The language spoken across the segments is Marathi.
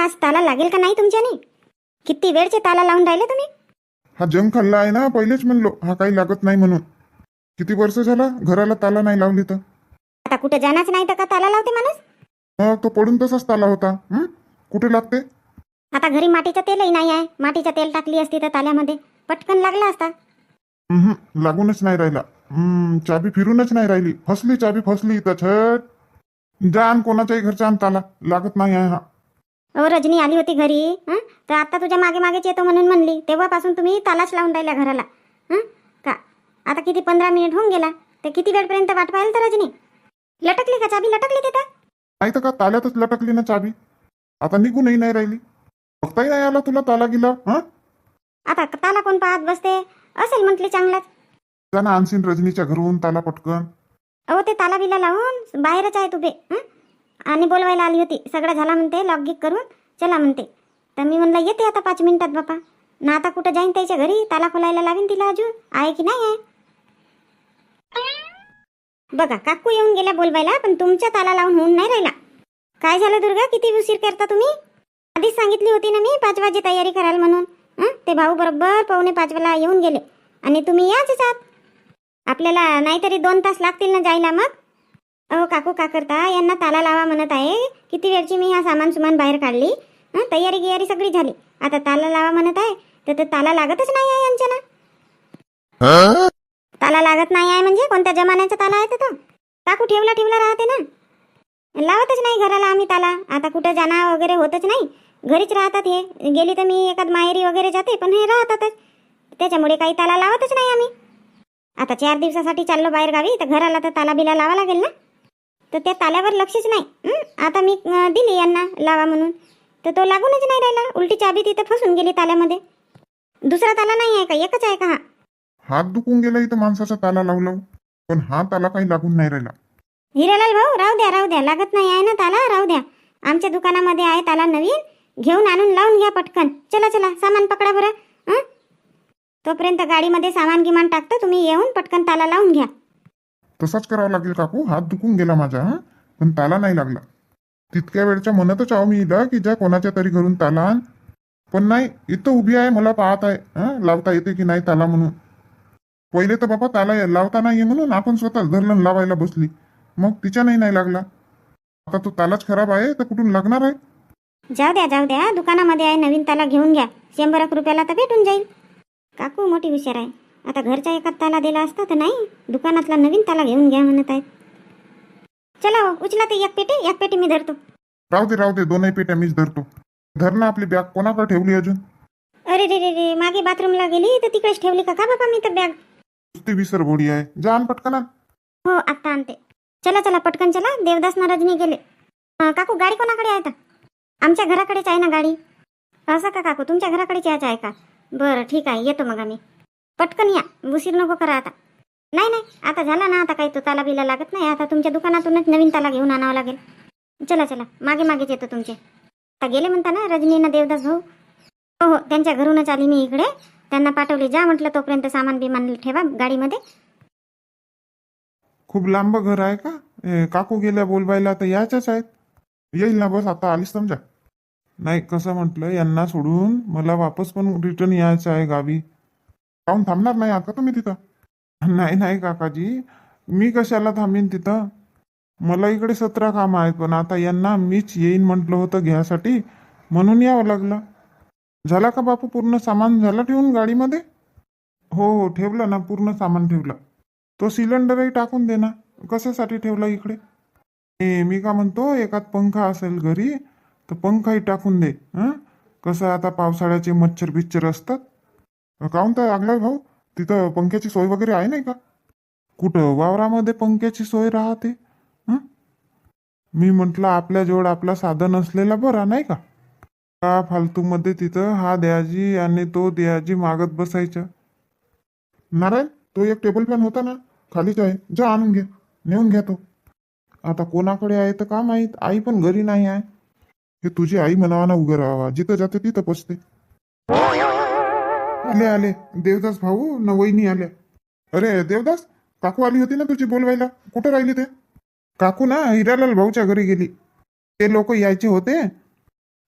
आज ताला लागेल का नाही तुमच्याने? किती वेळचे ताला लावून राहिले तुम्ही? हा जंग खाल्ला आहे ना, पहिलेच म्हणलो हा काही लागत नाही म्हणून. किती वर्ष झाला घराला ताला नाही लावली तर. आता कुठे जाणारच नाही तर का ताला लावते माणूस? मग तो पडून तसाच ताला होता. कुठे लागते? आता घरी मातीचं तेलही नाही आहे. मातीचं तेल टाकली असती तर ताल्यामध्ये पटकन लागला असता. लागूनच नाही राहिला. चाबी फिरूनच नाही राहिली. फसली चाबी, फसली तर छट. जा आण कोणाच्याही घरचा आण, ताला लागत नाही आहे हा. रजनी आली होती घरी. तर आता तुझ्या मागे मागेच येतो म्हणून म्हणली. तेव्हापासून तुम्ही तालाच लावून राहिल्या घराला. का आता किती 15 मिनिट होऊन गेला. ते किती वेळपर्यंत वाट पाहिल तर रजनी? लटकली का चाबी? लटकली तिथं? नाही तर का, ताल्यातच लटकली ना चाबी. आता निघूनही नाही राहिली. बघताही नाही आला तुला ताला गेला. आता ताला कोण पाहत बसते? असेल म्हटली चांगलाच. जा ना, आणशीन रजनीच्या घरून ताला पटकन. अहो ते ताला बिला लावून बाहेरच आहे तुबे. आणि बोलवायला आली होती. सगळं झाला म्हणते, लॉक गिक करून चला म्हणते. तर मी म्हणलं येते आता 5 मिनिटात बापा. ना आता कुठं जाईन त्याच्या घरी? ताला खोलायला लावीन तिला. अजून आहे की नाही आहे? बघा काकू येऊन गेल्या बोलवायला, पण तुमच्या ताला लावून होऊन नाही राहिला. काय झालं दुर्गा, किती उशीर करता तुम्ही? आधीच सांगितली होती ना मी 5 वाजे तयारी कराल म्हणून. ते भाऊ बरोबर 4:45 वाजता येऊन गेले आणि तुम्ही याच आहात. आपल्याला नाहीतरी 2 तास लागतील ना जायला मग. अहो काकू का करता? यांना ताला लावा म्हणत आहे. किती वेळची मी हा सामान बाहेर काढली. तयारी गियारी सगळी झाली. आता ताला लावा म्हणत आहे तर ते ताला लागतच नाही आहे यांच्या ना. ताला लागत नाही आहे म्हणजे कोणत्या जमान्याचा ताला आहे तो? काकू ठेवला राहते ना. लावतच नाही घराला आम्ही ताला. आता कुठं जाणं वगैरे होतच नाही. घरीच राहतात हे. गेली तर मी एखाद माहेरी वगैरे जाते, पण हे राहतातच. त्याच्यामुळे काही ताला लावतच नाही आम्ही. आता 4 दिवसासाठी चाललो बाहेर गावी, तर घराला तर ताला बिला लावा लागेल ना. तर त्या ताल्यावर लक्षच नाही. आता मी दिली यांना लावा म्हणून, तर तो लागूनच नाही राहिला. उलटी चाबी तिथं फसून गेली ताल्यामध्ये. दुसरा ताला नाही आहे का? एकच आहे का हा? हात दुखून गेला इथं माणसाचा ताला लावला, पण हा ताला काही लागून नाही राहिला. हिरालाल भाऊ राहू द्या. लागत नाही आहे ना ताला, राहू द्या. आमच्या दुकानामध्ये आहे ताला नवीन. घेऊन आणून लावून घ्या पटकन. चला सामान पकडा बरं. तोपर्यंत गाडीमध्ये सामान गिमान टाकतो. तुम्ही येऊन पटकन ताला लावून घ्या. तसाच करावं लागेल काकू. हात दुखून गेला माझा, पण ताला नाही लागला. तितक्या वेळच्या म्हणतच आहो मी हिला की जा कोणाच्या तरी घरून ताला आण, पण नाही. इथं उभी आहे, मला पाहत आहे लावता येते की नाही ताला म्हणून. पहिले तर बाबा ताला लावता नाहीये म्हणून आपण स्वतःच धरलं लावायला बसली. मग तिच्या नाही लागला. आता तो तालाच खराब आहे तर कुठून लागणार आहे? जाऊ द्या. दुकानामध्ये आहे नवीन ताला, घेऊन घ्या. 100 रुपयाला तर भेटून जाईल. काकू मोठी हुशार आहे. आता घरचा एखाद ताला दिला असता तर नाही, दुकानातला नवीन ताला घेऊन घ्या म्हणत आहेत. चला उचला ते एक पेटी मी धरतो. राहू दे 2 पेट्या मीच धरतो. धर ना आपली बॅग. कोणाकडे ठेवली अजून? अरे रे मागे बाथरूमला गेली तर तिकडेच ठेवली का बाबा मी तर बॅग? नुसती विसर बोडी आहे. जा आण पटकन आण. हो आता आणते. चला पटकन चला. देवदास ना रजनी गेले. काकू गाडी कोणाकडे आहे? आमच्या घराकडेच आहे ना गाडी. असं का काकू? तुमच्या घराकडेच यायचं आहे का? बरं ठीक आहे, येतो मग आम्ही. पटकन या, उशीर नको करा आता. नाही आता झाला ना. आता काही तो ताला बिला लागत नाही. आता तुमच्या दुकानातूनच नवीन ताला घेऊन आणावा लागेल. चला मागेच येतो तुमचे. आता गेले म्हणता ना रजनी देवदास भाऊ? हो त्यांच्या घरूनच आली मी इकडे. त्यांना पाठवली. जा म्हटलं तोपर्यंत सामान बिमान ठेवा गाडीमध्ये. खूप लांब घर आहे का? काकू गेल्या बोलवायला तर याच्याच आहेत. येईल ना बस, आता आलीच समजा. नाही कसं म्हटलं, यांना सोडून मला वापस पण रिटर्न यायचं आहे गावी. काहून थांबणार नाही आता तुम्ही तिथं? नाही काकाजी, मी कशाला थांबीन तिथं? मला इकडे 17 कामं आहेत, पण आता यांना मीच येईन म्हटलं होतं घ्यासाठी, म्हणून यावं लागलं. झाला का बापू पूर्ण सामान झालं ठेवून गाडीमध्ये? हो ठेवलं ना, पूर्ण सामान ठेवलं. तो सिलेंडरही टाकून दे ना. कशासाठी ठेवला इकडे? मी का म्हणतो, एकात पंखा असेल घरी तर पंखाही टाकून दे. कसं आता पावसाळ्याचे मच्छर बिच्छर असतात. काहून तर लागलाय भाऊ, तिथं पंख्याची सोय वगैरे आहे नाही का? कुठं वावरामध्ये पंख्याची सोय राहते? मी म्हटलं आपल्याजवळ आपला साधन असलेला बरा नाही का? का फालतूमध्ये तिथं हा द्याजी आणि तो द्याजी मागत बसायचं. नारायण, तो एक टेबल फॅन होता ना, खालीच आहे. जा आणून घे, नेऊन घ्या तो. आता कोणाकडे आहे तर का माहीत. आई पण घरी नाही आहे. हे तुझी आई म्हणावा ना, उभं राहावा. जिथं जाते तिथं बसते. आले देवदास भाऊ न वहिनी आल्या. अरे देवदास, काकू आली होती ना तुझी बोलवायला. कुठं राहिली ते? काकू ना हिरालाल भाऊच्या घरी गेली. ते लोक यायचे होते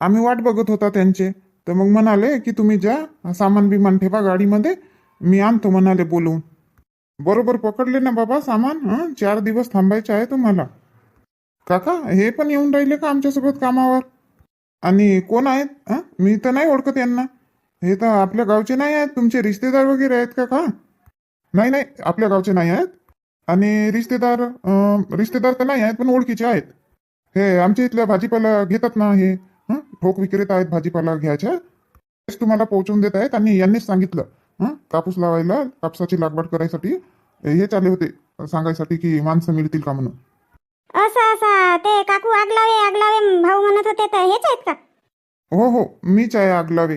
आम्ही वाट बघत होता त्यांचे. तर मग म्हणाले की तुम्ही जा, सामान बिमान ठेवा गाडीमध्ये, मी आणतो म्हणाले बोलवून. बरोबर पकडले ना बाबा सामान. 4 दिवस थांबायचे आहे तुम्हाला. काका हे पण येऊन राहिले का आमच्यासोबत कामावर? आणि कोण आहेत? मी तर नाही ओळखत यांना. हे तर आपल्या गावचे नाही आहेत. तुमचे रिश्तेदार वगैरे आहेत का का? नाही नाही, आपल्या गावचे नाही आहेत. आणि रिश्तेदार तर नाही आहेत, पण ओळखीचे आहेत. हे आमच्या इथल्या भाजीपाला घेतात ना हे. ठोक विक्रेता आहेत भाजीपाला घ्यायच्या. तेच तुम्हाला पोहोचवून देत आहेत. आणि यांनीच सांगितलं कापूस लावायला, कापसाची लागवड करायसाठी हे चालले होते सांगायसाठी की माणसं मिळतील का म्हणून. असं असं ते काकू आग लावे भाऊ म्हणत होते, तर हेच आहेत का? हो हो, मीच आहे आग लावे.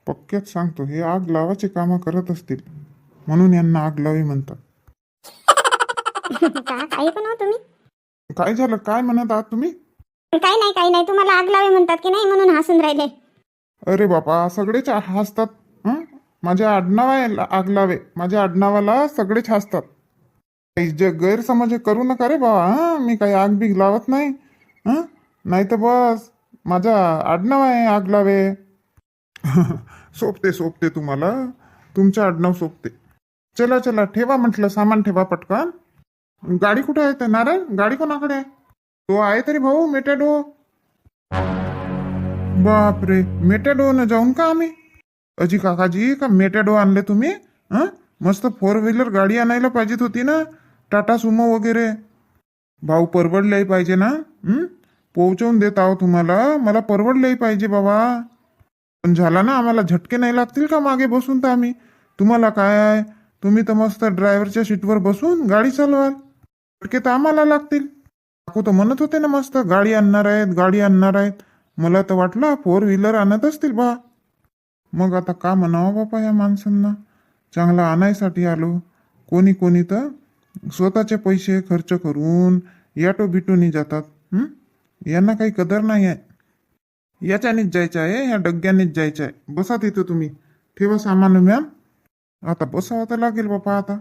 पक्क्यात सांगतो, हे आग लावायचे कामं करत असतील म्हणून यांना आग लावे म्हणतात. का काही पण हो तुम्ही? काय झालं? काय म्हणत आहात तुम्ही? काही नाही, तुम्हाला आग लावे म्हणतात की नाही म्हणून हसून राहिले. अरे बापा, सगळेच हसतात. माझ्या आडनाव आहे आग लावे. माझ्या आडनावाला सगळेच हसतात. गैरसमज करू नका रे बाबा. मी काही आग बिग लावत नाही. नाही तर बस माझा आडनाव आहे आग लावे. सोपते तुम्हाला, तुमचं आडनाव सोपते. चला चला, ठेवा म्हटलं, सामान ठेवा पटकन. गाडी कुठे आहे? ते नारायण, गाडी कोणाकडे आहे? तो आहे तरी भाऊ मेटॅडो. बापरे, मेटॅडो न जाऊन का आम्ही? अजी काकाजी, का मेटॅडो आणले तुम्ही? मस्त 4 व्हीलर गाडी आणायला पाहिजेत होती ना, टाटा सुमो वगैरे. भाऊ परवडल्याही पाहिजे ना. पोहोचवून देत आहो तुम्हाला, मला परवडल्याही पाहिजे बाबा. पण झाला ना, आम्हाला झटके नाही लागतील का मागे बसून? तर आम्ही तुम्हाला काय आहे, तुम्ही तर मस्त ड्रायव्हरच्या सीटवर बसून गाडी चालवाल. झटके तर आम्हाला लागतील. काकू तर म्हणत होते ना मस्त गाडी आणणार आहेत. मला तर वाटलं 4 व्हीलर आणत असतील बा. मग आता का म्हणावं बापा या माणसांना. चांगला आणायसाठी आलो. कोणी तर स्वतःचे पैसे खर्च करून याटो बिटोनी जातात. यांना काही कदर नाही आहे. याच्यानेच जायचं आहे, या डग्ग्यानेच जायचं आहे. बसा तिथं तुम्ही, ठेवा सामान मॅम. आता बसावं तर लागेल बापा आता.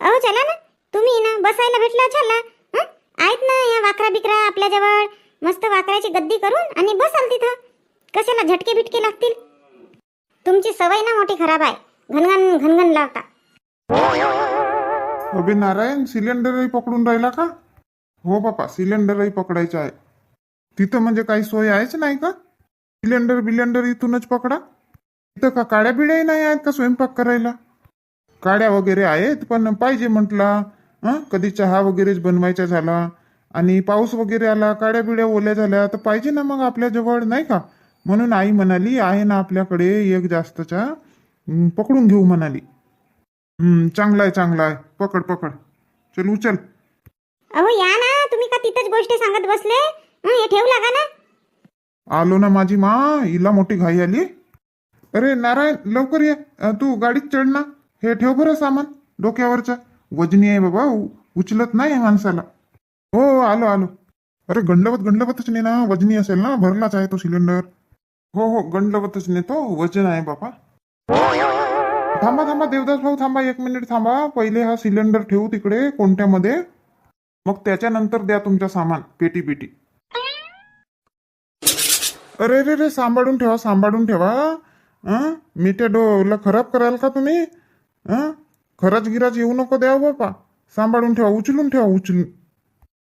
अहो चला ना, तुम्ही ना बसायला भेटला चला. आहेत ना या वाकरा बिकरा आपल्याजवळ. मस्त वाकराची गद्दी करून आणि बसाल तिथं. कशाला झटके बिटके लागतील? तुमची सवय ना मोठी खराब आहे, घनघन लावता. अबे नारायण, सिलेंडरही पकडून राहिला का? हो बापा, सिलेंडरही पकडायचं आहे. तिथं म्हणजे काही सोय आहेच नाही का? सिलेंडर इथूनच पकडा. तिथं का काड्या बिड्याही नाही आहेत का स्वयंपाक करायला? काड्या वगैरे आहेत, पण पाहिजे म्हटला. कधी चहा वगैरेच बनवायचा झाला आणि पाऊस वगैरे आला, काड्या बिड्या ओल्या झाल्या, तर पाहिजे ना मग आपल्या जवळ, नाही का? म्हणून आई म्हणाली आहे ना आपल्याकडे एक जास्तच्या, पकडून घेऊ म्हणाली. चांगला आहे. पकड. चल उचल. अहो या ना, तुम्ही का तिथंच गोष्टी सांगत बसले? हे ठेवू लागा ना. आलो ना माझी मा, हिला मोठी घाई आली. अरे नारायण, लवकर ये. तू गाडीत चढ ना. हे ठेव बरं सामान डोक्यावरचं. वजनी आहे बाबा, उचलत नाही माणसाला. हो आलो. अरे गंडवतच नाही ना, वजनी असेल ना, भरलाच आहे तो सिलेंडर. हो गंडवतच नेतो, वजन आहे बापा. थांबा देवदास भाऊ, थांबा 1 मिनिट थांबा. पहिले हा सिलेंडर ठेवू तिकडे कोणत्यामध्ये, मग त्याच्यानंतर द्या तुमचं सामान, पेटी. अरे सांभाळून ठेवा. मेटॅडोला खराब कराल का तुम्ही? खराच गिराज येऊ नको द्या बापा. सांभाळून ठेवा, उचलून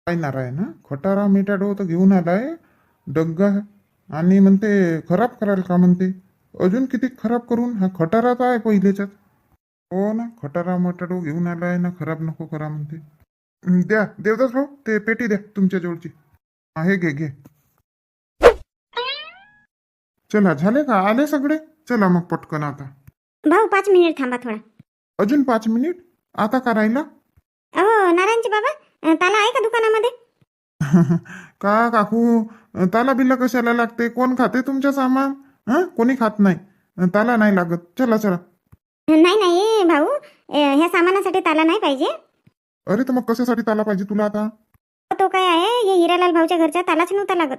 काय नाराय ना, खटारा मेटॅडो तर घेऊन आलाय डग्गा, आणि म्हणते खराब कराल का म्हणते. अजून किती खराब करून, हा खटाराच आहे पहिलेच्याच. हो ना, खटारा मेटॅडो घेऊन आलाय ना, खराब नको करा म्हणते. द्या देवदास भाऊ, ते पेटी द्या तुमच्या जवळची. हे घे. चला, झाले का? आले सगळे? चला मग पटकन आता. भाऊ 5 मिनिट थांबा थोडा. अजून 5 मिनिट? आता का राहिला? अहो नारायणचे बाबा, ताला आहे का दुकानामध्ये? का काकू, ताला बिल्ला कशाला लागते? कोण खाते तुमच्या सामान? कोणी खात नाही, ताला नाही लागत. चला. नाही भाऊ, ह्या सामानासाठी ताला नाही पाहिजे. अरे तर मग कशासाठी ताला पाहिजे तुला आता? तो काय आहे, हे हिरालाल भाऊच्या घरचा तालाच नव्हता लागत.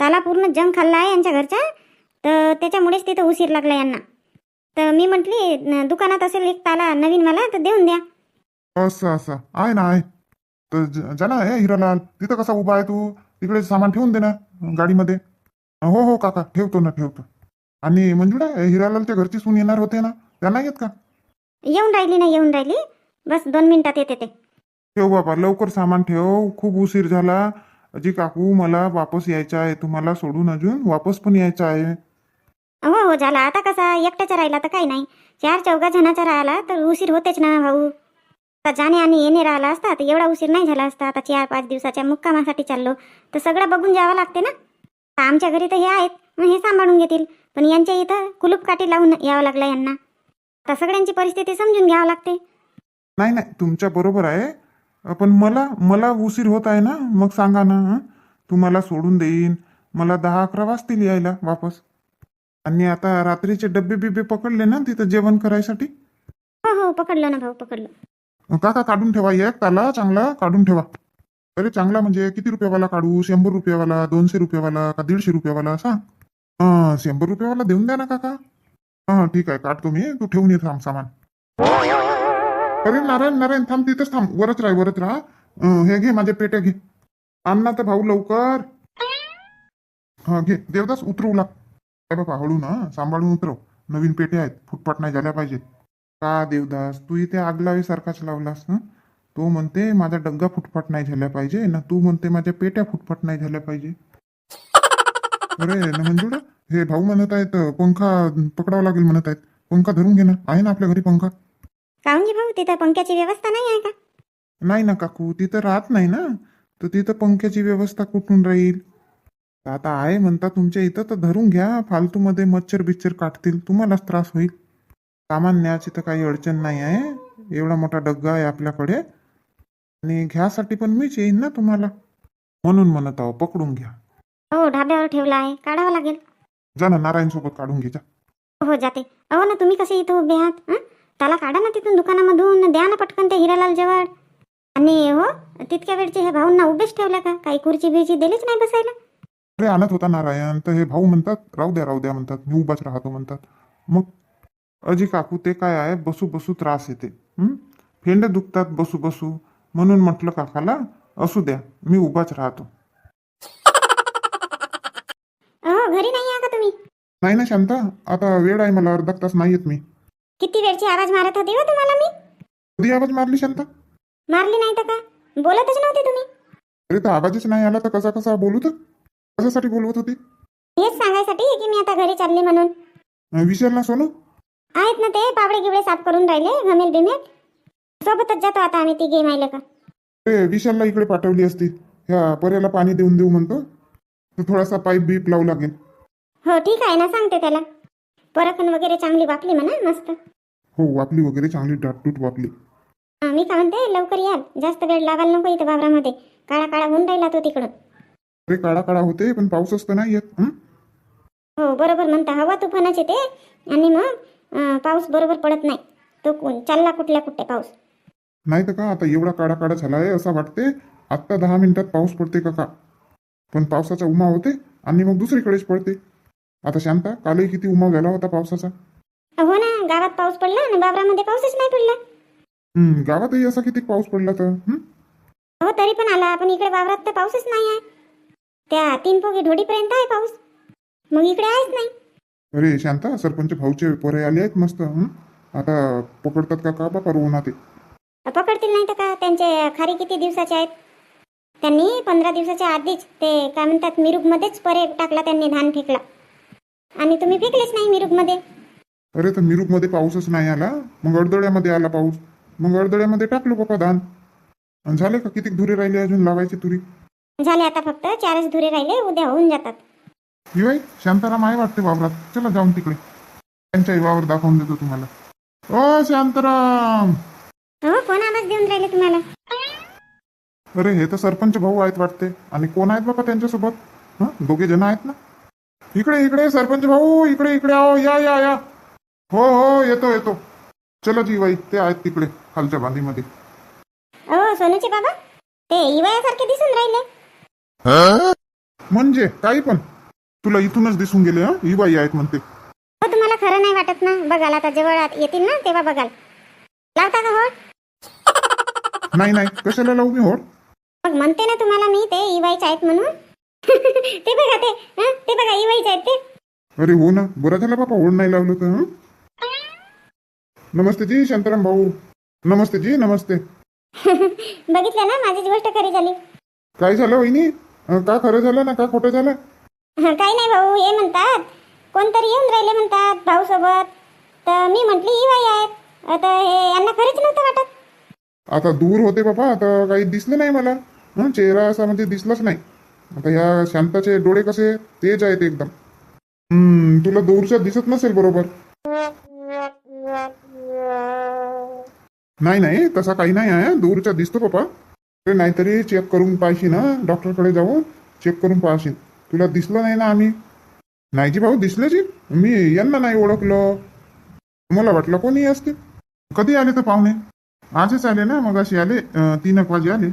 ताला पूर्ण जंग खाल्ला आहे यांच्या घरचा, तर त्याच्यामुळेच तिथं उशीर लागला यांना. तर मी म्हटली दुकानात असेल एक ताला नवीन मला, तर देऊन द्या. असं आहे ना, आहे तर जा ना. हे हिरालाल, तिथं कसा उभा आहे तू? तिकडे सामान ठेवून दे ना गाडीमध्ये. हो हो काका, ठेवतो ना ठेवतो. आणि मंजुळा, हिरालालच्या घरची सून येणार होते ना, त्यांना येत का? येऊन राहिली ना, येऊन राहिली. बस 2 मिनिटात येते ते. ठेव बाबा, लवकर सामान ठेव, खूप उशीर झाला. अजी काकू, मला वापस यायचं आहे, तुम्हाला सोडून अजून वापस पण यायचं आहे. हो हो, झाला आता. कसा एकट्याचा राहिला तर काही नाही, 4-4 जणांचा राहिला तर उशीर होतेच ना भाऊ. आता जाणे आणि येणे राहिला असता तर एवढा उशीर नाही झाला असता. आता 4-5 दिवसाच्या मुक्कामासाठी चाललो तर सगळं बघून जावं लागते ना. आता आमच्या घरी तर हे आहेत, मग हे सांभाळून घेतील. पण यांच्या इथं कुलूप काठी लावून यावं लागलं यांना. आता सगळ्यांची परिस्थिती समजून घ्यावं लागते. नाही नाही, तुमच्या बरोबर आहे. पण मला मला उशीर होत आहे ना, मग सांगा ना. तुम्हाला सोडून देईन, मला 10-11 वाजतील यायला वापस. आणि आता रात्रीचे डब्बे बिब्बे पकडले ना तिथं जेवण करायसाठी. हो हो, पकडलं ना भाऊ, पकडलं. काका, काढून ठेवा एक ताला चांगला काढून ठेवा. अरे चांगला म्हणजे किती रुपयावाला काढू? 100 रुपयावाला, 200 रुपयावाला का 150 रुपयावाला असा? 100 रुपयावाला देऊन द्या ना काका. हा ठीक आहे, काढतो मी, तू ठेवून ये थांब सामान. अरे नारायण नारायण, थांब तिथंच थांब, वरच राह वरच राहा. हे घे, माझ्या पेट्या घे. आण ना तर भाऊ लवकर. हा घे देवदास, उतरवू लाग. काय बाबा, हळू ना, सांभाळून उतरव. नवीन पेट्या आहेत, फुटपाट नाही झाल्या पाहिजेत. का देवदास, तू इथे आग लावेसारखाच लावलास ना. तो म्हणते माझा डग्गा फुटफाट नाही झाल्या पाहिजे ना, तू म्हणते माझ्या पेट्या फुटफाट नाही झाल्या पाहिजे. अरे न मंजुळा, हे भाऊ म्हणत आहेत पंखा पकडावा लागेल म्हणत आहेत. पंखा धरून घे ना, आहे ना आपल्या घरी पंखा. काहून भाऊ, तिथं पंख्याची व्यवस्था नाही आहे का? नाही ना काकू, तिथं राहत नाही ना, तर तिथं पंख्याची व्यवस्था कुठून राहील? आता आहे म्हणता तुमच्या इथं, तर धरून घ्या. फालतू मध्ये मच्छर बिच्छर काटतील, तुम्हालाच त्रास होईल. सामान न्यायची तर काही अडचण नाही आहे, एवढा मोठा डग्गा आहे आपल्याकडे. आणि घ्यासाठी पण मीच येईन ना तुम्हाला, म्हणून म्हणत आहो पकडून घ्या. हो, ढाब्यावर ठेवला आहे, काढावं लागेल. जा ना, नारायण सोबत काढून घे जा. हो जाते. अहो ना, तुम्ही कसे इथं उभे आहात? त्याला काढा ना तिथून दुकानामधून, द्या ना पटकन त्या हिरालाल जवळ. आणि हो, तितक्या वेळचे हे भाऊंना उभेच ठेवल्या का? काही खुर्ची बिर्ची दिलीच नाही बसायला? अरे आणत होता नारायण, तर हे भाऊ म्हणतात राहू द्या म्हणतात, मी उभाच राहतो म्हणतात. मग अजी काकू, ते काय आहे, बसू बसू त्रास येते. फेंड दुखतात बसू बसू, म्हणून म्हटलं काकाला असू द्या, मी उभाच राहतो. हो, घरी नाही आहे का तुम्ही? नाही ना शांता, आता वेळ आहे मला, अर्धा तास नाही येत मी. किती वेळची आवाज मारत होती हो तुम्हाला मी? कधी आवाज मारली शांता? मारली नाही तर का? बोलतच नव्हते तुम्ही. अरे तर आवाजच नाही आला तर कसा कसा बोलू? तर कशासाठी बोलवत होती? हेच सांगायसाठी की मी आता घरी चालली म्हणून. विचार ना सोनू. आहेत ना ते पावडे गिवडे साफ करून राहिले, घमेल बिमेल. सोबतच जातो आता आम्ही तिघे मायले का. अरे विशालला इकडे पाठवली असती, ह्या पर्याला पाणी देऊन देऊ म्हणतो, तर थोडासा पाईप बीप लावू लागेल. हो ठीक आहे ना, सांगते त्याला. परखण वगैरे चांगली वापली म्हणा, मस्त. हो, वापली वगैरे चांगली डाटूट वापली. मी काय म्हणते, लवकर याल, जास्त वेळ लागायला नको इथं वावरामध्ये. काळा काळा होऊन राहिला तो तिकडून. अरे काळा काळा होते, पण पाऊसच तर नाही येत. हो बरोबर म्हणता, हवा तुफानाची ते. आणि मग पाऊस बरोबर पडत नाही, तो चालला कुठल्या कुठे पाऊस. नाही तर का, आता एवढा काळा काळा झाला आहे, असं वाटते आत्ता 10 मिनिटात पाऊस पडते का. पण पावसाचा उमाव होते आणि मग दुसरीकडेच पडते. आता शांता, कालही किती उमाव झाला होता पावसाचा. हो ना, गावात पाऊस पडला आणि बाबरामध्ये पाऊसच नाही पडला. गावातही असा किती पाऊस पडला तर. हो तरी पण आला, पण इकडे वावरात तर पाऊसच नाही आहे. त्या 3 पोगी ढोडीपर्यंत आहे पाऊस, मग इकडे आहेच नाही. अरे शांता, सरपंच भाऊचे पोरे आले आहेत मस्त. आता पकडतात का बापा रोवना ते. पकडतील नाही तर का, त्यांचे खारी किती दिवसाचे आहेत. त्यांनी 15 दिवसाच्या आधीच ते काय म्हणतात, मिरुगमध्येच परे टाकला त्यांनी, धान फेकला. आणि तुम्ही फेकलेच नाही मिरुगमध्ये. अरे तर मिरुकमध्ये पाऊसच नाही आला, मग अडदळ्यामध्ये आला पाऊस, मग अडदळ्यामध्ये टाकलो बापा धान. आणि झाले का, किती धुरे राहिले अजून लावायची तुरी? झाले आता फक्त 4च धुरे राहिले, उद्या होऊन जातात. येवाई, शांताराम आहे वाटते वावरात, चला जाऊन तिकडे त्यांच्याही वावर दाखवून देतो तुम्हाला. ओ शांताराम. हो, कोण आवाज देऊन राहिले तुम्हाला? अरे हे तर सरपंच भाऊ आहेत वाटते. आणि कोण आहेत बाबा त्यांच्यासोबत? दोघे जण आहेत ना. इकडे इकडे सरपंच भाऊ, इकडे इकडे आओ, या या या. हो हो, येतो येतो. चला जीवाई, ते आहेत तिकडे खालच्या बांधीमध्ये. हो सोनूचे बाबा, ते इवायासारखे दिसून राहिले. म्हणजे काही पण तुला इथूनच दिसून गेले. ही बाई आहेत म्हणते. हो, तुम्हाला खरं नाही वाटत ना? बघाल आता जवळ येतील ना तेव्हा बघाल. लावता का हो? नाही नाही, कशाला लावू मी होड? मग म्हणते ना तुम्हाला मी, ते इवायचे आहेत म्हणून. ते बघा ते बघा इवाईच आहेत ते. अरे हो ना, बरं झालं बापा ओढ नाही लावलं तर. हं? नमस्ते जी शांताराम भाऊ. नमस्ते जी नमस्ते. बघितलं ना, माझीच गोष्ट खरी झाली. काय झालं वहिनी? का खरं झालं ना का खोटं झालं? काही नाही भाऊ, हे म्हणतात कोणतरी येऊन राहिले म्हणतात भाऊ सोबत. तर मी म्हटली इवाई आहेत. आता हे यांना खरंच नव्हतं वाटत. आता दूर होते बाबा, आता काही दिसलं नाही मला. चेहरा असा म्हणजे दिसलाच नाही. आता ह्या शांताचे डोळे कसे तेज आहेत एकदम. तुला दूरच्या दिसत नसेल बरोबर. नाही नाही तसा काही नाही आहे, दूरच्या दिसतो बाबा. ते नाहीतरी चेक करून पाहशील ना, डॉक्टरकडे जाऊन चेक करून पाहशील. तुला दिसलं नाही ना आम्ही. नाही जी भाऊ दिसलं जी, मी यांना नाही ओळखलं. मला वाटलं कोणी असते. कधी आले तर पाहुणे? आजच आले ना, मग अशी आले 3 वाजे आले.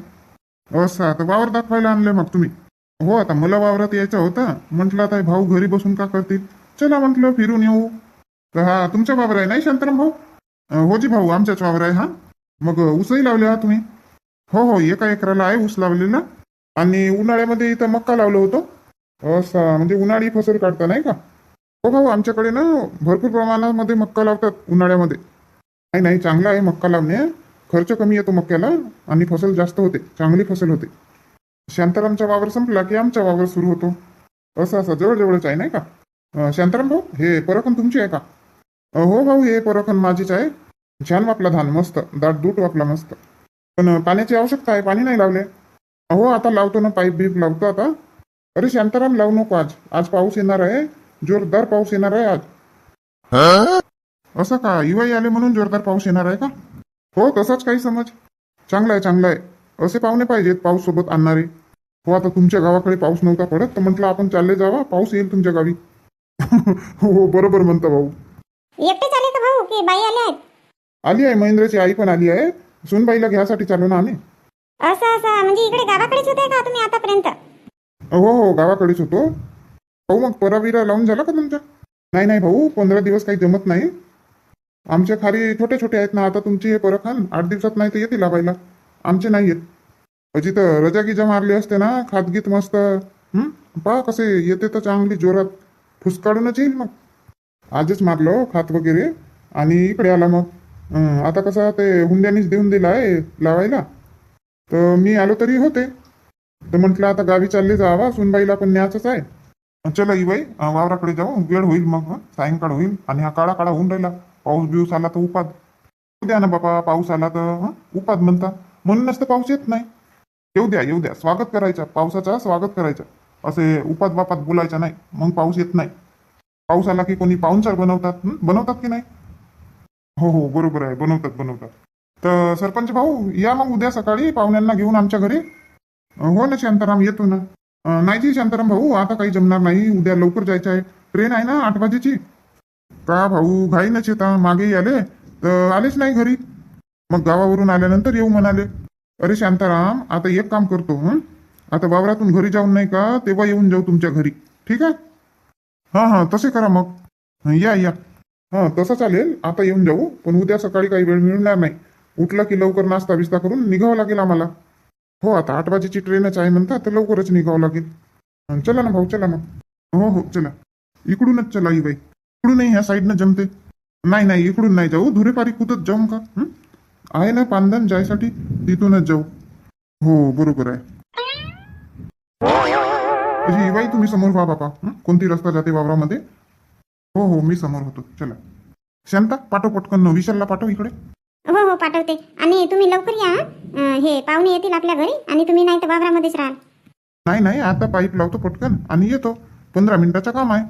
असं आता वावर दाखवायला आणले मग तुम्ही? हो, आता मला वावरात यायचं होतं. म्हटलं आता भाऊ घरी बसून का करतील, चला म्हटलं फिरून येऊ. तर हा तुमचा वावर आहे नाही शांताराम भाऊ? हो जी भाऊ, आमच्याच वावर आहे हा. मग ऊसही लावले हा तुम्ही? हो हो, 1 एकराला आहे ऊस लावलेला. आणि उन्हाळ्यामध्ये इथं मक्का लावलं होतं. असं म्हणजे उन्हाळी फसल काढता नाही का? हो भाऊ, आमच्याकडे ना भरपूर प्रमाणामध्ये मक्का लावतात उन्हाळ्यामध्ये. नाही नाही चांगला आहे मक्का लावणे. खर्च कमी येतो मक्याला आणि फसल जास्त होते, चांगली फसल होते. शांतारामचा वावर संपला की आमचा वावर सुरू होतो. असं असं जवळजवळच आहे नाही का? शांताराम भाऊ, हे परखण तुमची आहे का? हो भाऊ, हे परखण माझीच आहे. छान वापला धान, मस्त दाट दूट वापला मस्त. पण पाण्याची आवश्यकता आहे, पाणी नाही लावले. हो आता लावतो ना, पाईप बीप लावतो आता. अरे शांताराम लावू नको आज, आज पाऊस येणार आहे. जोरदार पाऊस येणार आहे आज. असं का, इवाई आले म्हणून जोरदार पाऊस येणार आहे का? हो तसाच काही समज. चांगला आहे चांगला आहे. असे पाहुणे पाहिजेत पाऊस सोबत आणणारे. हो आता तुमच्या गावाकडे पाऊस नव्हता पडत तर म्हटलं आपण चालले जावा, पाऊस येईल तुमच्या गावी. हो बरोबर म्हणता भाऊ. एकटेच आले का भाऊ की बाई आले आहेत? आली आहे, महेंद्रची आई पण आली आहे. सुनबाईला घ्यासाठी चालू ना आम्ही. असं असं म्हणजे इकडे गावाकडेच होते का तुम्ही आतापर्यंत? हो हो गावाकडेच होतो. भाऊ मग पराविरा लावून झाला का तुमच्या? नाही नाही भाऊ, 15 दिवस काही जमत नाही. आमच्या खाली छोटे छोटे आहेत ना. आता तुमची हे परखान 8 दिवसात नाही तर येतील लावायला. आमचे नाही येत अजी. तर रजा गिजा मारली असते ना, खातगीत मस्त. पहा कसे येते तर चांगली जोरात फुसकाडूनच येईल. मग आजच मारलो खात वगैरे आणि इकडे आला. मग आता कसं ते हुंड्यानीच देऊन दिला आहे लावायला. तर मी आलो तरी होते. तर म्हटलं आता गावी चालले जावा, सुनबाईला पण न्यायचंच आहे. चला इबाई वावराकडे जाऊ, वेळ होईल मग. सायंकाळ होईल आणि हा काळा काळा होऊन राहिला. पाऊस बिऊस आला तर उपाद द्या ना बापा. पाऊस आला तर उपाद म्हणता, म्हणूनच तर पाऊस येत नाही. येऊ द्या येऊ द्या, स्वागत करायचं पावसाचा, स्वागत करायचं. असे उपाद बापात बोलायचं नाही, मग पाऊस येत नाही. पाऊस आला की कोणी पाहुणचार बनवतात, बनवतात की नाही? हो हो बरोबर आहे, बनवतात बनवतात. तर सरपंच भाऊ या मग उद्या सकाळी पाहुण्यांना घेऊन आमच्या घरी. हो ना शांताराम, येतो ना. नाही जी शांताराम भाऊ, आता काही जमणार नाही. उद्या लवकर जायचं आहे, ट्रेन आहे ना 8 वाजेची. का भाऊ घाईनच येता, मागेही आले तर आलेच नाही घरी. मग गावावरून आल्यानंतर येऊ म्हणाले. अरे शांताराम, आता एक काम करतो. आता वावरातून घरी जाऊन नाही का, तेव्हा येऊन जाऊ तुमच्या घरी, ठीक आहे? हां हां तसे करा मग. या या. हां तसं चालेल, आता येऊन जाऊ. पण उद्या सकाळी काही वेळ मिळणार नाही. उठला की लवकर नाश्ता बिस्ता करून निघावं लागेल आम्हाला. हो आता 8 वाजेची ट्रेनच आहे म्हणता, तर लवकरच निघावं लागेल. चला ना भाऊ, चला मग. हो हो चला. इकडूनच चला ही बाई, इकडूनही ह्या साईडनं जमते. नाही नाही इकडून नाही जाऊ, धुरेपारी कुठंच जाऊ का? आहे ना पांदन जायसाठी, तिथूनच जाऊ. हो बरोबर आहे. ही बाई तुम्ही समोर व्हा बापा. कोणती रस्ता जाते वावरामध्ये? हो हो मी समोर होतो, चला. शांता पाठव पटकन, विशालला पाठव इकडे. हो हो पाठवते. आणि तुम्ही लवकर या. हे पाहुणे येतील आपल्या घरी आणि तुम्ही नाही तर वावरामध्येच राहाल. नाही नाही आता पाईप लावतो पटकन आणि येतो. 15 मिनिटाचं काम आहे.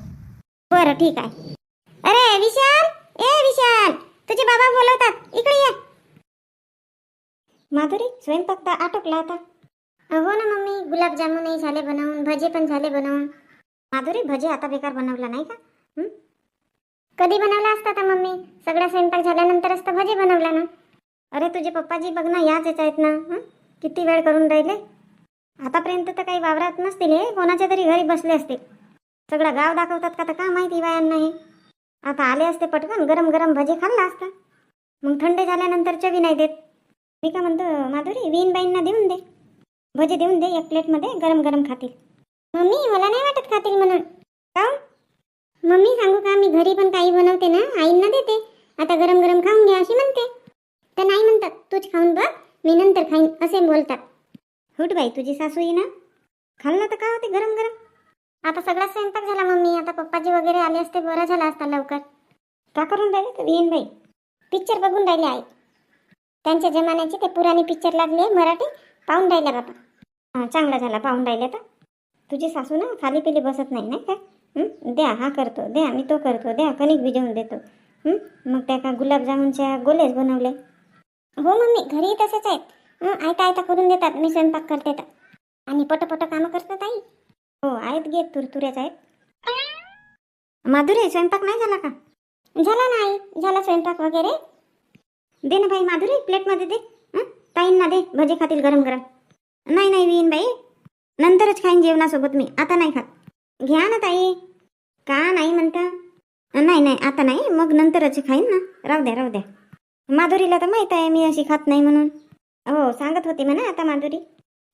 बरं ठीक आहे. अरे विशाल, ए विशाल, तुझे बाबा बोलवतात, इकडे ये. माधुरी स्वयंपाक तर आटोपला आता. हो ना मम्मी, गुलाबजामुनही झाले बनवून, भजे पण झाले बनवून. माधुरी भजे आता बेकार बनवला नाही का? कधी बनवला असता तर मम्मी, सगळा स्वयंपाक झाल्यानंतरच तर भजे बनवला ना. अरे तुझे पप्पाजी बघ ना, याच येत आहेत ना. किती वेळ करून राहिले. आतापर्यंत तर काही वावरात नसतील, हे कोणाच्या तरी घरी बसले असते. सगळं गाव दाखवतात का, तर का माहिती बायांना हे. आता आले असते पटकन, गरम गरम भजे खाल्ला असता. मग थंड झाल्यानंतर चवी नाही देत. मी का म्हणतो माधुरी, वीणबाईंना देऊन दे भजे, देऊन दे 1 प्लेटमध्ये, गरम गरम खातील. मम्मी मला नाही वाटत खातील म्हणून. का मम्मी सांगू का, मी घरी पण काही बनवते ना, आईंना देते. आता गरम गरम खाऊन घ्या अशी म्हणते. तर नाही म्हणतात, तूच खाऊन बघ, मी नंतर खाईन असे बोलतात. हुट बाई, तुझी सासू ना खाल्लं तर काय होते गरम गरम. आता सगळा स्वयंपाक झाला मम्मी. आता पप्पाजी वगैरे आले असते बरं झाला असता लवकर. का करून राहिले तर येईन बाई, पिक्चर बघून राहिले आई. त्यांच्या जमान्याचे ते पुराणे पिक्चर लागले मराठी, पाहून राहिला बाबा. हां चांगला झाला पाहून राहिले तर. तुझी सासू ना खाली पिली बसत नाही ना काय. द्या हा करतो, द्या मी तो करतो, द्या कणिक भिजवून देतो. मग त्या का गुलाबजामुनच्या गोलेच बनवले. हो मम्मी घरी तसेच आहेत. आयता आयता करून देतात, मी स्वयंपाक करते तर. आणि पटपट कामं करतात आई. हो आहेत गे, तुरतुऱ्याच आहेत. माधुरी स्वयंपाक नाही झाला का? झाला नाही, झाला स्वयंपाक वगैरे. दे ना बाई माधुरी, प्लेटमध्ये दे. ताईंना दे, भजे खातील गरम गरम. नाही नाही विहीन बाई, नंतरच खाईन जेवणासोबत मी, आता नाही खात. घ्या ना ताई. का नाही म्हणता? नाही नाही आता नाही, मग नंतरच खाईन ना. राहू द्या राहू द्या. माधुरीला तर माहीत आहे मी अशी खात नाही म्हणून. हो सांगत होती म्हणा आता माधुरी.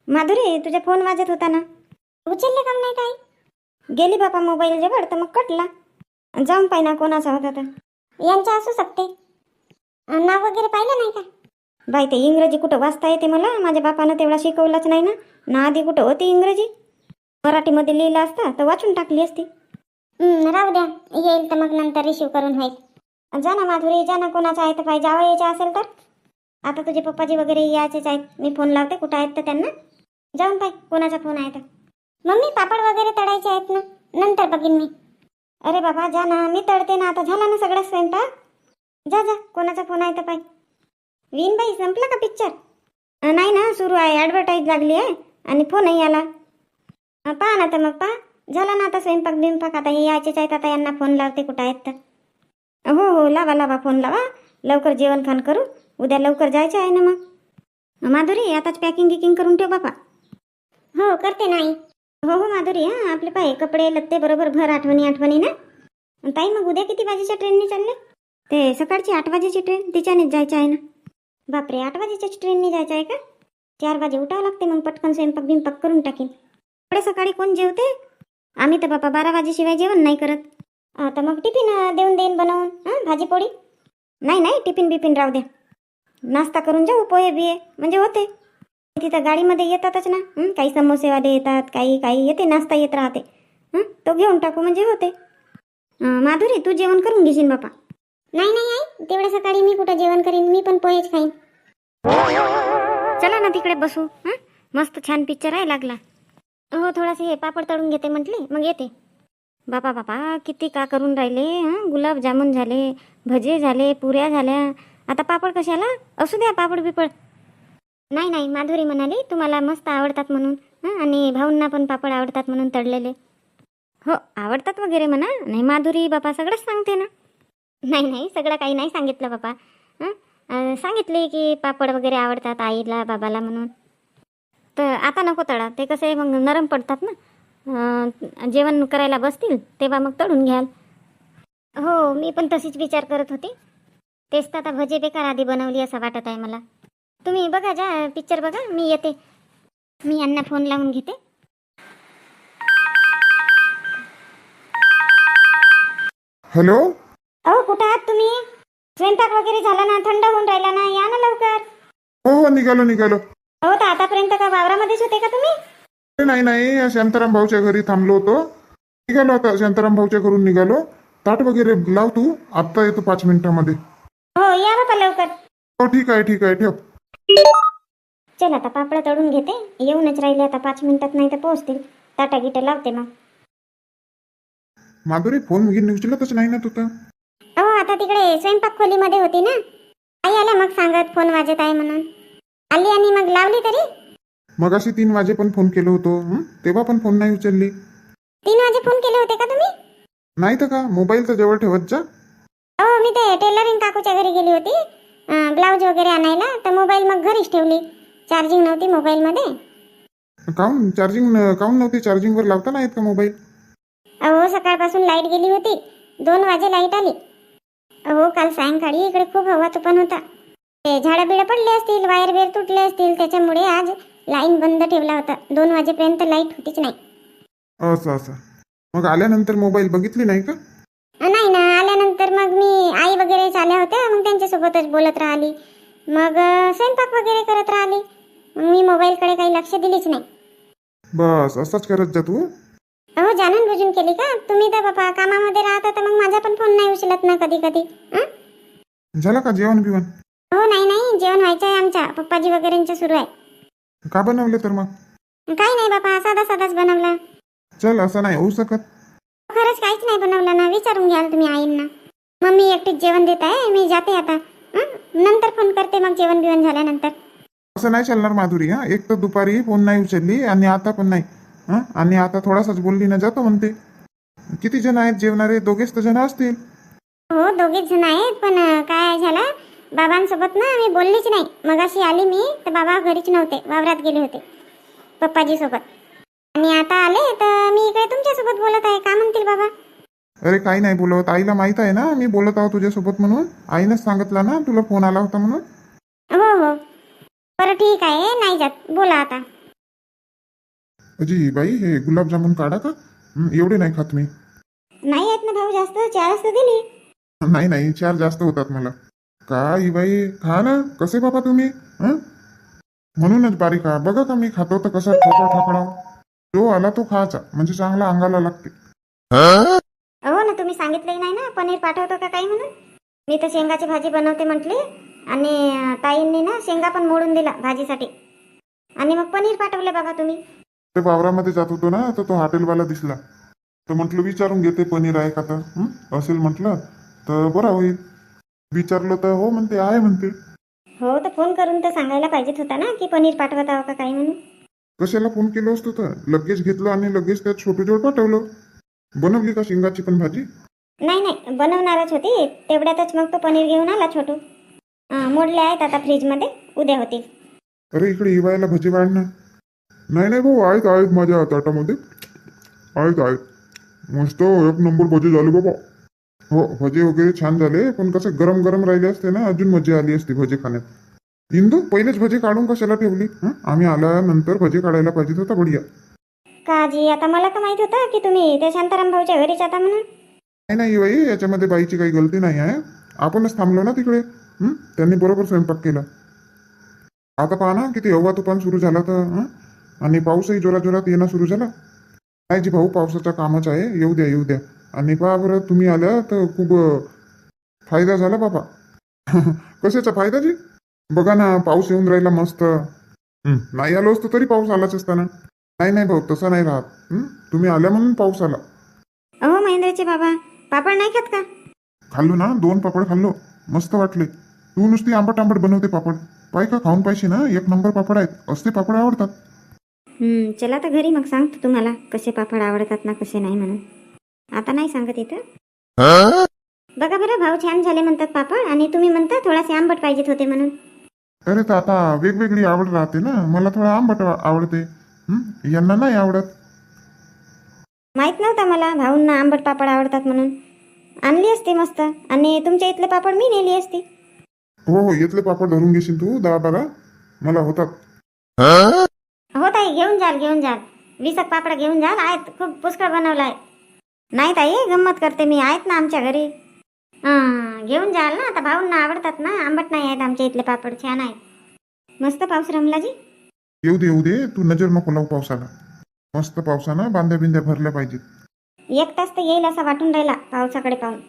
माधुरी तुझा फोन वाजत होता ना, उचलले काम नाही ताई? गेली बापा मोबाईल जवळ तर मग कटला. जाऊन पाय ना कोणाचा होता तर. यांचा असू शकते. नाव वगैरे पाहिलं नाही का? बाई ते इंग्रजी कुठं वाचता येते मला, माझ्या बापानं तेवढा शिकवलाच नाही ना. ना आधी कुठं होती इंग्रजी, मराठीमध्ये लिहिलं असता तर वाचून टाकली असती. राहू द्या, येईल तर मग नंतर रिसीव्ह करून होईल. जा ना माधुरी, जा ना, कोणाचा आहे तर पाहिजे. जावं यायचं असेल तर. आता तुझे पप्पाजी वगैरे यायचेच आहेत, मी फोन लावते कुठं आहेत तर त्यांना. जाऊन पाय कोणाचा फोन आहे तर. मम्मी पापड वगैरे तळायचे आहेत ना, नंतर बघीन मी. अरे बाबा जा ना, मी तळते ना. आता झाला ना सगळा स्वयंपाक. जा जा, कोणाचा फोन आहे तर पाय. विनबाई संपला का पिक्चर? नाही ना, सुरू आहे, ॲडव्हर्टाईज लागली आहे आणि फोनही आला. पहा ना तर मग पहा. झाला ना आता स्वयंपाक बिंपाक. आता हे यायचेच आहेत, आता यांना फोन लावते कुठं आहेत तर. हो हो लावा लावा, फोन लावा. लवकर जेवण खाण करू, उद्या लवकर जायचं आहे ना. मग माधुरी आताच पॅकिंग गिकिंग करून ठेव बापा. हो करते नाही. हो हो माधुरी, हां आपले पाय कपडे लत्ते बरोबर भर, आठवणी ना. ताई मग उद्या किती वाजेच्या ट्रेनने चालले? ते सकाळची 8 वाजेची ट्रेन, तिच्यानेच जायचं आहे ना. बापरे 8 वाजेच्याच ट्रेनने जायचं आहे का? 4 वाजे उठावं लागते, मग पटकन स्वयंपाक बिंपाक करून टाकीन. एवढे सकाळी कोण जेवते? आम्ही तर बापा 12 वाजेशिवाय जेवण नाही करत. आता मग टिफिन देऊन देईन बनवून, भाजी पोळी. नाही नाही टिफिन बिफिन राहू द्या, नाश्ता करून जाऊ, पोहे बिये म्हणजे होते. तिथं गाडीमध्ये येतातच ना, काही समोसेवाले येतात, काही काही येते, नाश्ता येत राहते. तो घेऊन टाकू म्हणजे होते. माधुरी तू जेवण करून घेशील बापा. नाही नाही आई, तेवढ्या सकाळी मी कुठं जेवण करीन, मी पण पोहेच खाईन. चला ना तिकडे बसू. मस्त छान पिक्चर आहे लागला. हो थोडासे हे पापड तळून घेते म्हटले, मग येते. बापा बापा किती का करून राहिले. गुलाबजामुन झाले, भजे झाले, पुऱ्या झाल्या, आता पापड कशाला? असू द्या पापड बिपड. नाही नाही माधुरी म्हणाली तुम्हाला मस्त आवडतात म्हणून, आणि भाऊंना पण पापड आवडतात म्हणून तळलेले. हो आवडतात वगैरे म्हणा. नाही माधुरी बापा सगळंच सांगते ना. नाही नाही सगळं काही नाही सांगितलं बापा. सांगितले की पापड वगैरे आवडतात आईला बाबाला म्हणून. तर आता नको तळा, ते कसे मग नरम पडतात ना. जेवण करायला बसतील तेव्हा मग तळून घ्याल. हो मी पण तशीच विचार करत होती. तेच तर आता भजे बेकार आधी बनवली असं वाटत आहे मला. तुम्ही बघा जा पिक्चर बघा, मी येते. मी यांना फोन लावून घेते. हॅलो. अहो कुठं आहात तुम्ही? स्वयंपाक वगैरे झाला ना, थंड होऊन राहिला ना, या ना लवकर. हो हो निघालो. हो तर आतापर्यंत का वावरामध्येच होते का तुम्ही? नाही नाही, शांताराम भाऊच्या घरी थांबलो होतो. निघालो आता, शांताराम भाऊच्या घरून निघालो. ताट वगैरे लाव तू, आत्ता येतो 5 मिनिटामध्ये. हो या बापा लवकर. हो ठीक आहे ठेव. चल आता पापड तळून घेते, येऊनच राहिले आता 5 मिनिटात, नाही तर पोहोचतील. ताटा गिटा लावते मग. माधुरी फोन वगैरे उचलतच नाही ना तू तर. हो आता तिकडे स्वयंपाक खोलीमध्ये होती ना, आई आल्या मग सांगत फोन वाजत आहे म्हणून. आली आणि मग लावली तरी. मग अशी 3 वाजे पण फोन केलो होतो, तेव्हा पण फोन नाही उचलली. 3 वाजे फोन केले होते का तुम्ही? नाही तर का, मोबाईल तर जवळ ठेवत जा. हो मी ते टेलरिंग काकूच्या घरी गेली होती ब्लाऊज वगैरे आणायला, तर मोबाईल मग घरीच ठेवली. चार्जिंग नव्हती मोबाईलमध्ये. काऊन काऊन नव्हती? चार्जिंगवर लावता नाही येत का मोबाईल? अहो सकाळपासून लाईट गेली होती, 2 वाजे लाईट आली. अहो काल सायंकाळी इकडे खूप हवा तुफान होता. ते झाडं बिडं पडले असतील, वायर बेर तुटले असतील, त्याच्यामुळे आज लाईन बंद ठेवला होता. 2 वाजेपर्यंत लाईट होतीच नाही. असं असं. मग आल्यानंतर मोबाईल बघितली नाही का? नाही ना, आल्यानंतर मग मी आई वगैरे आल्या होत्या, मग त्यांच्यासोबतच बोलत राहिली. मग स्वयंपाक वगैरे करत राहिली. मग मी मोबाईलकडे काही लक्ष दिलीच नाही. बस असंच करत जा तू. अहो, जाणून बुजून केली का तुम्ही? तर बाबा कामामध्ये राहता, तर मग माझा पण फोन नाही उचलत ना कधी कधी. झालं का जेवण बिवण? हो, नाही नाही, जेवण व्हायचं आहे आमच्या पप्पाजी वगैरेंचं सुरू आहे. का बनवले तर मग? काही नाही बाबा, साधा साधाच बनवला. चल, असं नाही होऊ शकत. खरंच काहीच नाही बनवलं ना, विचारून घ्याल तुम्ही आईंना. मम्मी एकटीच जेवण देत आहे, मी जाते आता. नंतर फोन करते मग जेवण बिवण झाल्यानंतर. असं नाही चालणार माधुरी. हा, एक तर दुपारी फोन नाही उचलली आणि आता पण नाही. हा, आणि आता थोडासाच बोलली ना जातो म्हणते. किती जण आहेत जेवणारे? दोघेच तर जण असतील. हो, दोघेच जण आहेत, पण काय झालं, बाबांसोबत ना मी बोललीच नाही. मगाशी आली मी तर बाबा घरीच नव्हते, वावरात गेले होते पप्पाजी सोबत. आणि आता आले तर मी इकडे तुमच्यासोबत बोलत आहे. का म्हणतील बाबा? अरे काही नाही बोलत. आईला माहित आहे ना मी बोलत आहो तुझ्यासोबत म्हणून. आईनंच सांगितलं ना तुला फोन आला होता म्हणून. हो हो, बरं ठीक आहे, नाही जात, बोला आता. अजी बाई, हे गुलाबजामुन काढा का? एवढे नाही खात मी. नाही आहेत ना भाऊ, जास्त 4 तर दिली. नाही नाही, 4 जास्त होतात मला. काय बाई, खा ना. कसे बाबा तुम्ही? हं? म्हणूनच बारीक खा. बघा का मी खातो तर कसा ठोकळा ठोकळा. जो आला तो खायचा, म्हणजे चांगला अंगाला लागते. हो ना, तुम्ही सांगितलंही नाही ना पनीर पाठवतो का काही म्हणून. मी तर शेंगाची भाजी बनवते म्हटली, आणि ताईंनी ना शेंगा पण मोडून दिला भाजीसाठी, आणि मग पनीर पाठवले बाबा तुम्ही. ते वावरामध्ये जात होतो ना, तर तो हॉटेलवाला दिसला. तर म्हटलं विचारून घेते पनीर आहे का तर. असेल म्हटलं तर बरं होईल. विचारलं तर हो म्हणते, आहे म्हणते. हो, तर फोन करून तर सांगायला पाहिजेत होता ना की पनीर पाठवत आहो का काही म्हणून. कशाला फोन केलं असतं तर? लगेच घेतलं आणि लगेच त्यात छोटू जोड पाठवलं. बनवली का शेंगाची पण भाजी? नाही नाही, बनवणारच होती, तेवढ्यातच मग तो पनीर घेऊन आला छोटू. मोडले आहेत आता फ्रीजमध्ये, उद्या होतील. अरे इकडे इवायला भजी वाढ ना. नाही नाही भाऊ, आहेत आहेत माझ्या ताटामध्ये. आहेत आहेत. मस्त एक नंबर भजी झाले बाबा. हो, भजी वगैरे छान झाले, पण कसं गरम गरम राहिले असते ना अजून मजा आली असती भजी खाण्यात. इंदू, पहिलेच भजी काढून कशाला ठेवली? आम्ही आल्यानंतर भजी काढायला पाहिजे होता बढिया. काजी, आता मला तर माहित होतं की तुम्ही त्या शांताराम भाऊच्या घरी जाता म्हणून. नाही नाही बाई, याच्यामध्ये बाईची काही गलती नाही आहे. आपणच थांबलो ना तिकडे. त्यांनी बरोबर स्वयंपाक केला. आता पहा ना किती हवा तुफान सुरू झाला तर. आणि पाऊसही जोरात जोरात येणं सुरू झाला. नाही जी भाऊ, पावसाचा कामच आहे, येऊ द्या येऊ द्या. आणि पहा बरं, तुम्ही आल्या तर खूप फायदा झाला बाबा. कशाचा फायदा जी? बघा ना, पाऊस येऊन राहिला मस्त. नाही आलो असतो तरी पाऊस आलाच असताना. नाही नाही भाऊ, तसं नाही राहत. तुम्ही आल्या म्हणून पाऊस आला. अहो महेंद्रचे बाबा, पापड नाही खात का? खाल्लो ना, 2 पापड खाल्लो. मस्त वाटले. तू नुसती आंबट आंबट बनवते पापड. पाय का, खाऊन पाहिजे ना, 1 नंबर पापड आहेत. असते पापड आवडतात. चला तर घरी, मग सांगतो तुम्हाला कसे पापड आवडतात ना कसे नाही म्हणून. आता नाही सांगत इथं. बघा बरं, भाऊ छान झाले म्हणतात पापड, आणि तुम्ही म्हणता थोडासे आंबट पाहिजेत होते म्हणून. अरे तर आता वेगवेगळी आवड राहते ना. मला थोडं आंबट आवडते. यांना नाही आवडत. माहित नव्हता मला भाऊंना आंबट पापड आवडतात म्हणून. आणली असती मस्त, आणि तुमच्या इथले पापड मी नेली असती. हो हो, इथले पापड धरून घेशील तू 10-12. मला होतात. हो ताई, घेऊन जाल घेऊन जाल. 20 पापड घेऊन जाल, आहेत खूप पुष्कळ बनवला आहे. नाही ताई, गंमत करते मी, आहेत ना आमच्या घरी. घेऊन जाल ना, आता भाऊंना आवडतात ना. आंबट नाही आहेत आमच्या इथले पापड, छान आहेत. मस्त पाऊस रमला जी. येऊ दे येऊ दे, तू नजर नको लावू पावसाला. मस्त पावसानं बांध्या बिंद्या भरल्या पाहिजेत. 1 तास तर येईल असा वाटून राहिला पावसाकडे पाहून.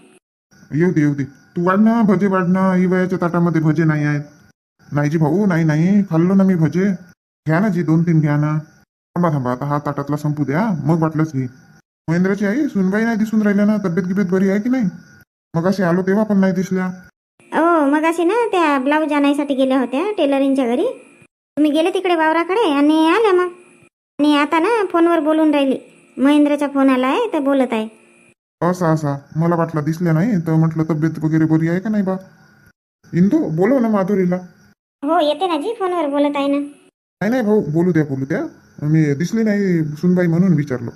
येऊ दे येऊ दे. तू वाढ ना भजे, वाढ ना. इवयाच्या ताटामध्ये भजे नाही आहेत. नाही जी भाऊ, नाही नाही, खाल्लो ना मी भजे. घ्या ना जी, 2-3 घ्या ना. थांबा थांबा, आता हा ताटातला संपू द्या, मग वाटलंच घे. महेंद्राची आई सुनबाई नाही दिसून राहिल्या ना. तब्येत गिबेत बरी आहे की नाही? मग असे आलो तेव्हा पण नाही दिसल्या. मग अशी ना त्या ब्लाऊज आणायसाठी गेल्या होत्या टेलरिंगच्या घरी. तुम्ही गेले तिकडे वावराकडे आणि आल्या मग. आणि आता ना फोनवर बोलून राहिली. महेंद्रचा फोन आला आहे तर बोलत आहे. असा मला वाटलं दिसल्या नाही, तर म्हटलं तब्येत वगैरे बरी आहे का नाही बा. इंदू, बोलव ना माधुरीला. हो, येते ना जी, फोनवर बोलत आहे ना. नाही नाही भाऊ, बोलू द्या बोलू द्या. मी दिसली नाही सुनबाई म्हणून विचारलो.